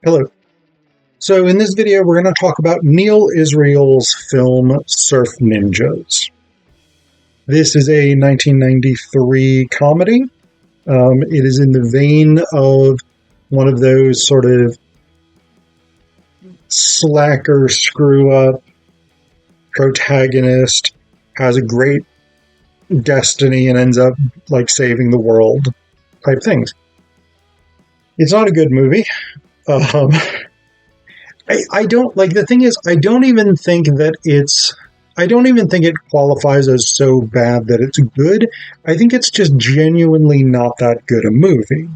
Hello. So in this video, we're going to talk about Neal Israel's film Surf Ninjas. This is a 1993 comedy. It is in the vein of one of those sort of slacker, screw-up protagonist, has a great destiny and ends up like saving the world type things. It's not a good movie. I don't like the thing is I don't even think it qualifies as so bad that it's good. I think it's just genuinely not that good a movie.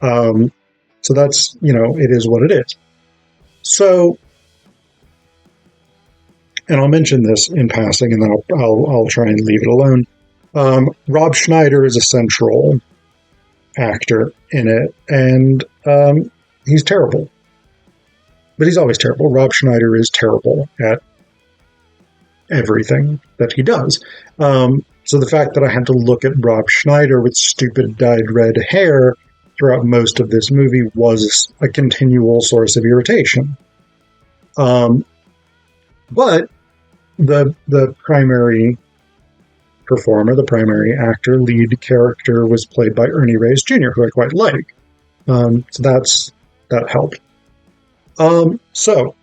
So that's, it is what it is. So, and I'll mention this in passing and then I'll try and leave it alone. Rob Schneider is a central actor in it, and he's terrible. But he's always terrible. Rob Schneider is terrible at everything that he does. So the fact that I had to look at Rob Schneider with stupid dyed red hair throughout most of this movie was a continual source of irritation. But the primary performer, the primary actor, lead character was played by Ernie Reyes Jr., who I quite like. So that helped. So,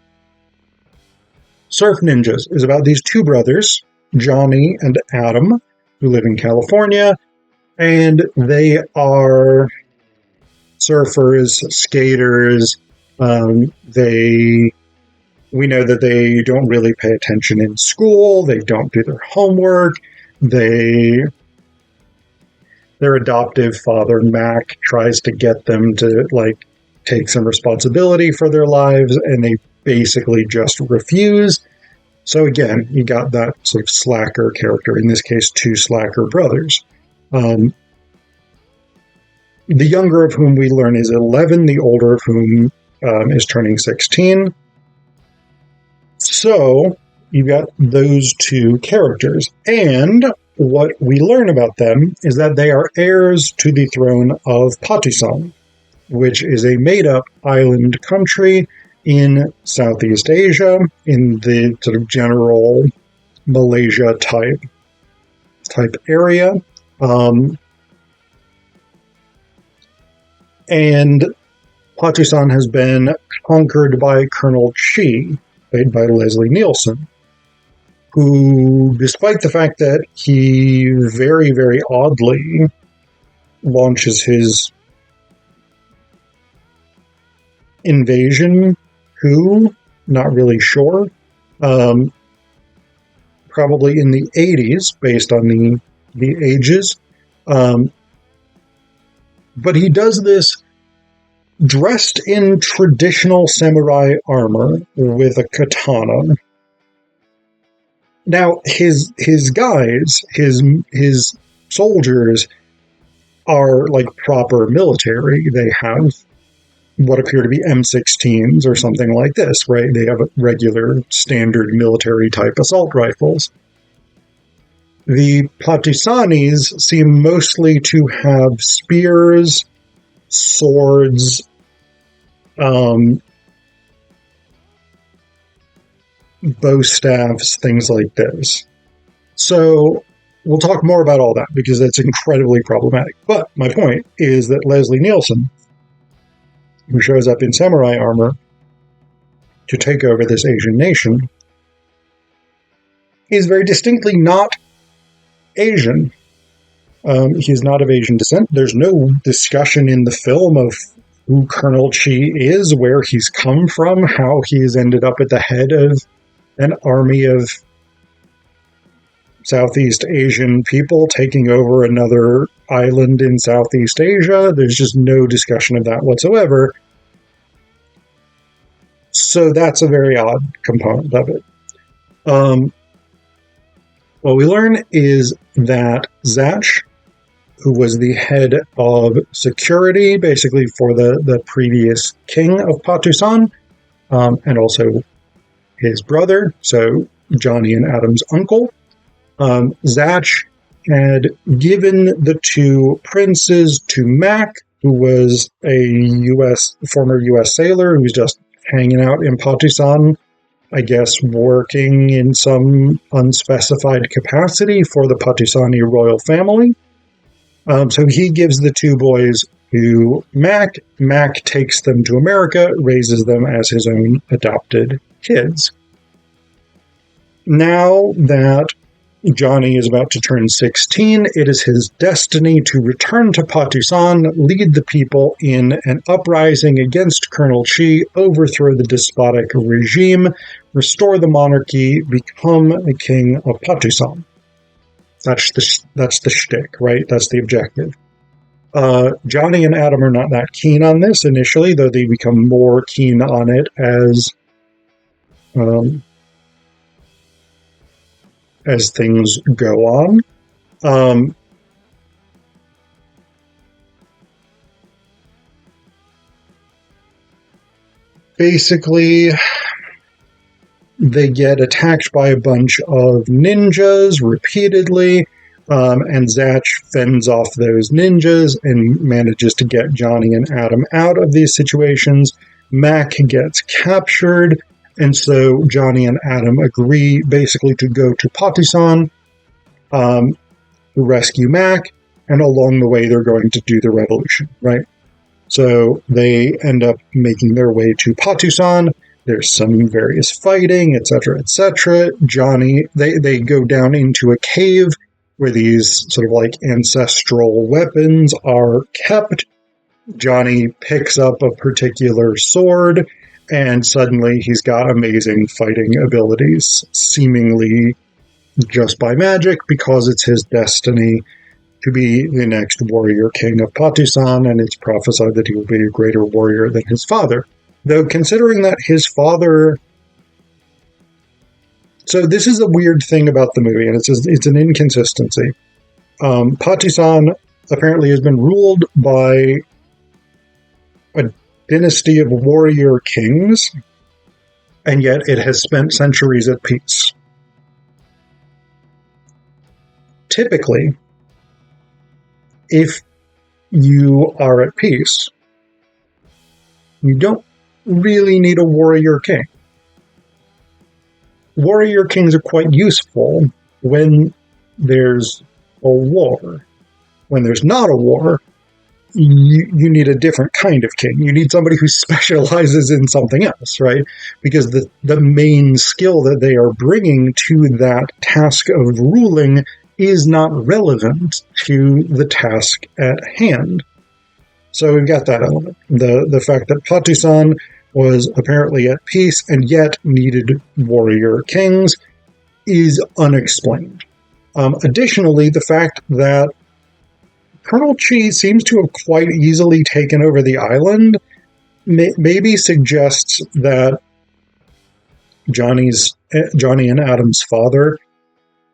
Surf Ninjas is about these two brothers, Johnny and Adam, who live in California, and they are surfers, skaters. We know that they don't really pay attention in school. They don't do their homework. Their adoptive father, Mac, tries to get them to, take some responsibility for their lives, and they basically just refuse. So again, you got that sort of slacker character, in this case, two slacker brothers. The younger of whom we learn is 11, the older of whom is turning 16. So you've got those two characters. And what we learn about them is that they are heirs to the throne of Pakistan, which is a made-up island country in Southeast Asia, in the sort of general Malaysia type area. And Pakistan has been conquered by Colonel Chi, played by Leslie Nielsen, who, despite the fact that he very, very oddly launches his invasion coup, not really sure, probably in the 80s based on the ages, but he does this dressed in traditional samurai armor with a katana. Now his guys, his soldiers are like proper military. They have what appear to be M16s or something like this, right? They have regular standard military type assault rifles. The Pakistanis seem mostly to have spears, swords, bow staffs, things like this. So we'll talk more about all that because that's incredibly problematic. But my point is that Leslie Nielsen, who shows up in samurai armor to take over this Asian nation, is very distinctly not Asian. He's not of Asian descent. There's no discussion in the film of who Colonel Chi is, where he's come from, how he's ended up at the head of an army of Southeast Asian people taking over another island in Southeast Asia. There's just no discussion of that whatsoever. So that's a very odd component of it. What we learn is that Zach, who was the head of security, basically for the previous king of Pakistan, and also his brother, so Johnny and Adam's uncle, Zach had given the two princes to Mac, who was a former U.S. sailor who's just hanging out in Patisan, I guess working in some unspecified capacity for the Patisani royal family. So he gives the two boys to Mac. Mac takes them to America, raises them as his own adopted kids. Now that Johnny is about to turn 16, it is his destiny to return to Patisan, lead the people in an uprising against Colonel Chi, overthrow the despotic regime, restore the monarchy, become the king of Patisan. That's the shtick, right? That's the objective. Johnny and Adam are not that keen on this initially, though they become more keen on it as things go on. Basically, they get attacked by a bunch of ninjas repeatedly, and Zach fends off those ninjas and manages to get Johnny and Adam out of these situations. Mac gets captured, and so Johnny and Adam agree basically to go to Patisan, rescue Mac, and along the way they're going to do the revolution, right? So they end up making their way to Patisan. There's some various fighting, etc., etc. Johnny, they go down into a cave where these sort of like ancestral weapons are kept. Johnny picks up a particular sword, and suddenly he's got amazing fighting abilities, seemingly just by magic, because it's his destiny to be the next warrior king of Patisan, and it's prophesied that he will be a greater warrior than his father. Though considering that his father... So this is a weird thing about the movie, and it's an inconsistency. Patisan apparently has been ruled by a dynasty of warrior kings, and yet it has spent centuries at peace. Typically, if you are at peace, you don't really need a warrior king. Warrior kings are quite useful when there's a war. When there's not a war, you need a different kind of king. You need somebody who specializes in something else, right? Because the main skill that they are bringing to that task of ruling is not relevant to the task at hand. So we've got that element. The fact that Patisan was apparently at peace and yet needed warrior kings is unexplained. Additionally, the fact that Colonel Chi seems to have quite easily taken over the island maybe suggests that Johnny and Adam's father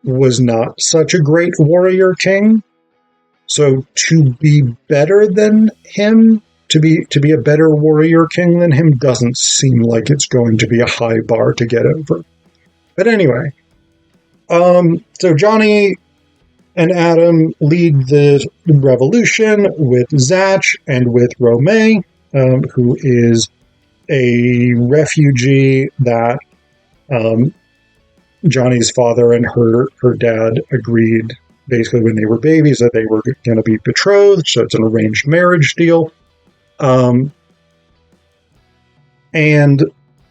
was not such a great warrior king. So to be better than him, to be a better warrior king than him, doesn't seem like it's going to be a high bar to get over. But anyway, so Johnny and Adam lead the revolution with Zach and with Romay, who is a refugee that Johnny's father and her dad agreed basically when they were babies that they were going to be betrothed, so it's an arranged marriage deal. And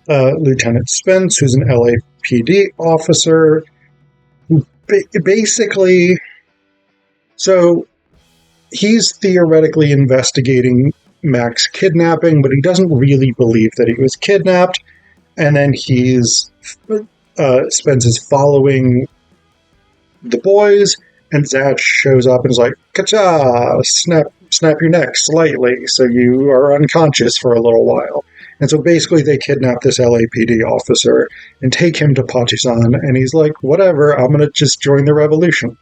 Lieutenant Spence, who's an LAPD officer, who basically... So he's theoretically investigating Mac's kidnapping, but he doesn't really believe that he was kidnapped. And then Spence is following the boys, and Zach shows up and is like, "Ka-cha! Snap your neck slightly so you are unconscious for a little while." And so basically they kidnap this LAPD officer and take him to Patisan, and he's like, "Whatever, I'm going to just join the revolution."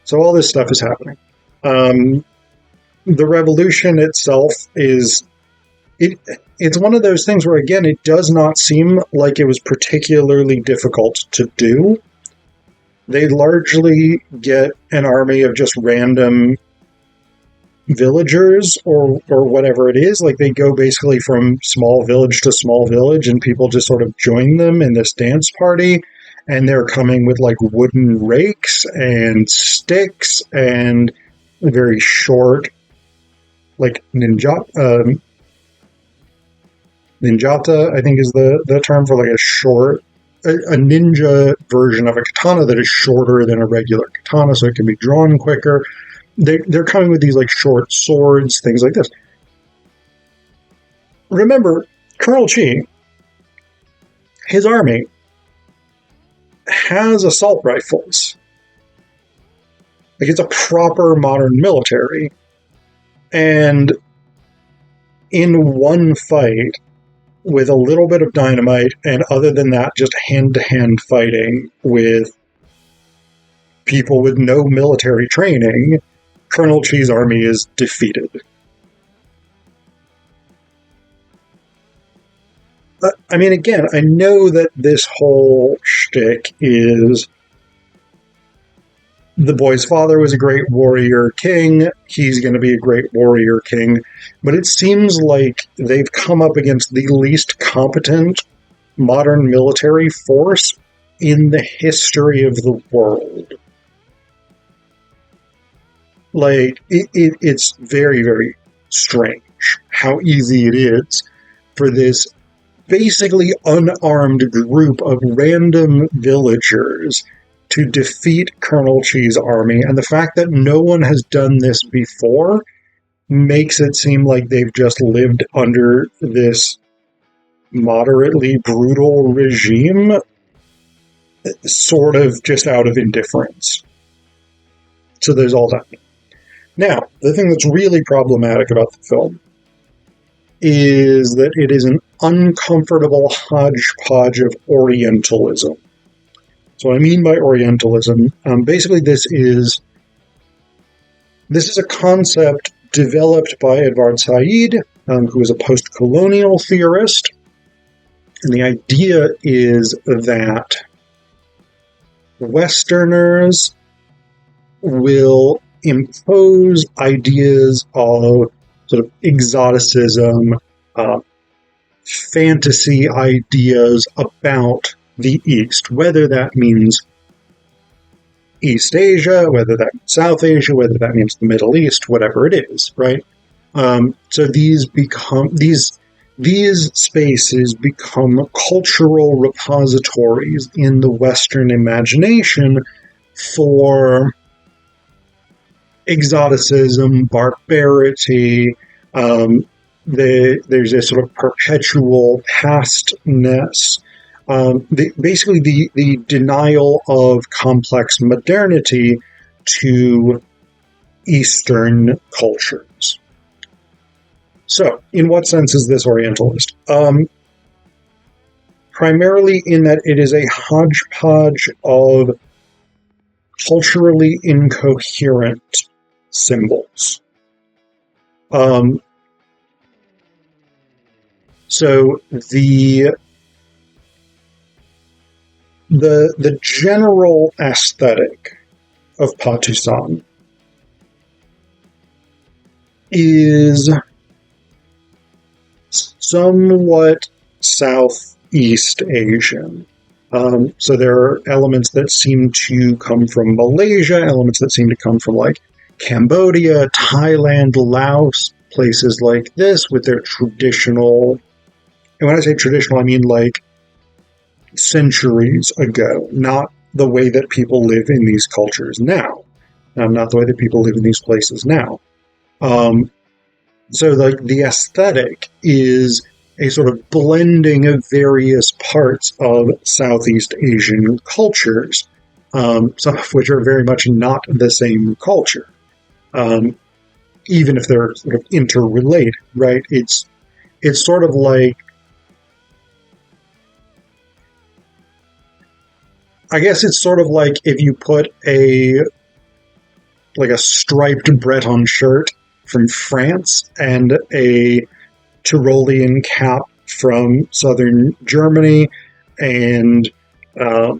So all this stuff is happening. The revolution itself is... It's one of those things where, again, it does not seem like it was particularly difficult to do. They largely get an army of just random villagers or whatever it is. Like they go basically from small village to small village, and people just sort of join them in this dance party. And they're coming with like wooden rakes and sticks and very short, like ninjata, I think is the term for like a short, a ninja version of a katana that is shorter than a regular katana, so it can be drawn quicker. They're coming with these like short swords, things like this. Remember, Colonel Chi, his army has assault rifles. Like it's a proper modern military. And in one fight, with a little bit of dynamite, and other than that, just hand-to-hand fighting with people with no military training, Colonel Chi's army is defeated. I mean, again, I know that this whole shtick is the boy's father was a great warrior king, he's going to be a great warrior king, but it seems like they've come up against the least competent modern military force in the history of the world. Like, it's very, very strange how easy it is for this basically unarmed group of random villagers to defeat Colonel Chi's army, and the fact that no one has done this before makes it seem like they've just lived under this moderately brutal regime, sort of just out of indifference. So there's all that. Now, the thing that's really problematic about the film is that it is an uncomfortable hodgepodge of Orientalism. So what I mean by Orientalism, basically this is a concept developed by Edward Said, who is a post-colonial theorist. And the idea is that Westerners will impose ideas of sort of exoticism, fantasy ideas about the East, whether that means East Asia, whether that means South Asia, whether that means the Middle East, whatever it is, right? So these spaces become cultural repositories in the Western imagination for exoticism, barbarity. There's a sort of perpetual pastness. Basically, the denial of complex modernity to Eastern cultures. So, in what sense is this Orientalist? Primarily in that it is a hodgepodge of culturally incoherent symbols. So the general aesthetic of Patusan is somewhat Southeast Asian. So there are elements that seem to come from Malaysia, elements that seem to come from like Cambodia, Thailand, Laos, places like this with their traditional, and when I say traditional, I mean like centuries ago, not the way that people live in these cultures now, not the way that people live in these places now. So like the aesthetic is a sort of blending of various parts of Southeast Asian cultures, some of which are very much not the same culture, even if they're sort of interrelated, right? It's sort of like, I guess it's sort of like if you put a striped Breton shirt from France and a Tyrolean cap from southern Germany and I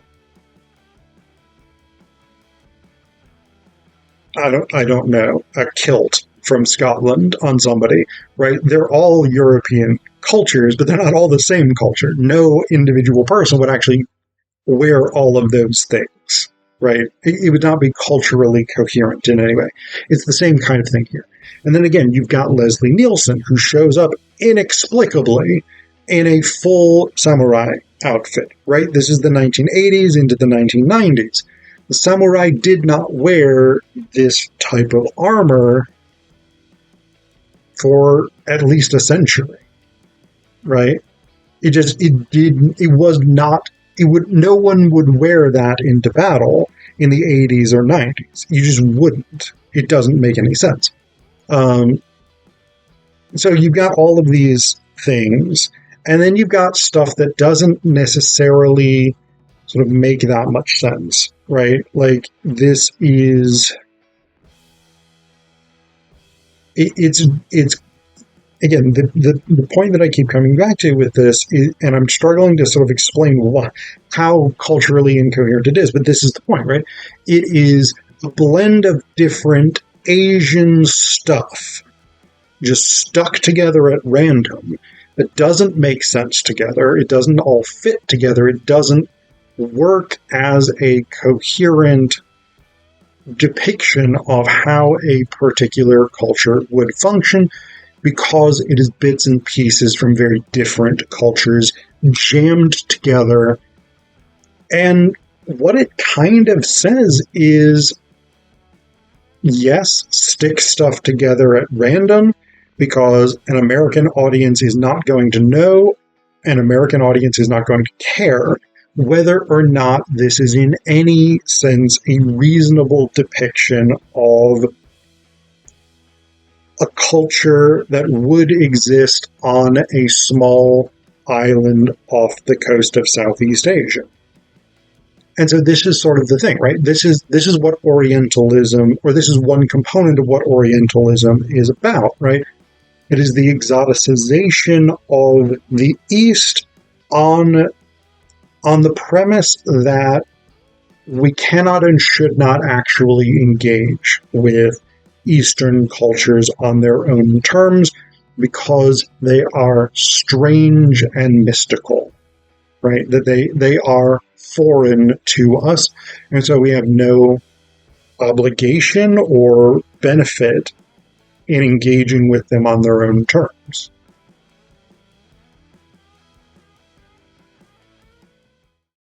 don't know, a kilt from Scotland on somebody, right? They're all European cultures, but they're not all the same culture. No individual person would actually wear all of those things, right? It would not be culturally coherent in any way. It's the same kind of thing here. And then again, you've got Leslie Nielsen, who shows up inexplicably in a full samurai outfit, right? This is the 1980s into the 1990s. The samurai did not wear this type of armor for at least a century, right? No one would wear that into battle in the 80s or 90s. You just wouldn't. It doesn't make any sense. So you've got all of these things, and then you've got stuff that doesn't necessarily sort of make that much sense, right? Like, this is... It's again, the point that I keep coming back to with this is, and I'm struggling to sort of explain how culturally incoherent it is, but this is the point, right? It is a blend of different Asian stuff just stuck together at random that doesn't make sense together. It doesn't all fit together. It doesn't work as a coherent depiction of how a particular culture would function, because it is bits and pieces from very different cultures jammed together. And what it kind of says is, yes, stick stuff together at random, because an American audience is not going to know, an American audience is not going to care whether or not this is in any sense a reasonable depiction of a culture that would exist on a small island off the coast of Southeast Asia. And so this is sort of the thing, right? This is what Orientalism, or this is one component of what Orientalism is about, right? It is the exoticization of the East on the premise that we cannot and should not actually engage with Eastern cultures on their own terms, because they are strange and mystical, right? That they are foreign to us, and so we have no obligation or benefit in engaging with them on their own terms.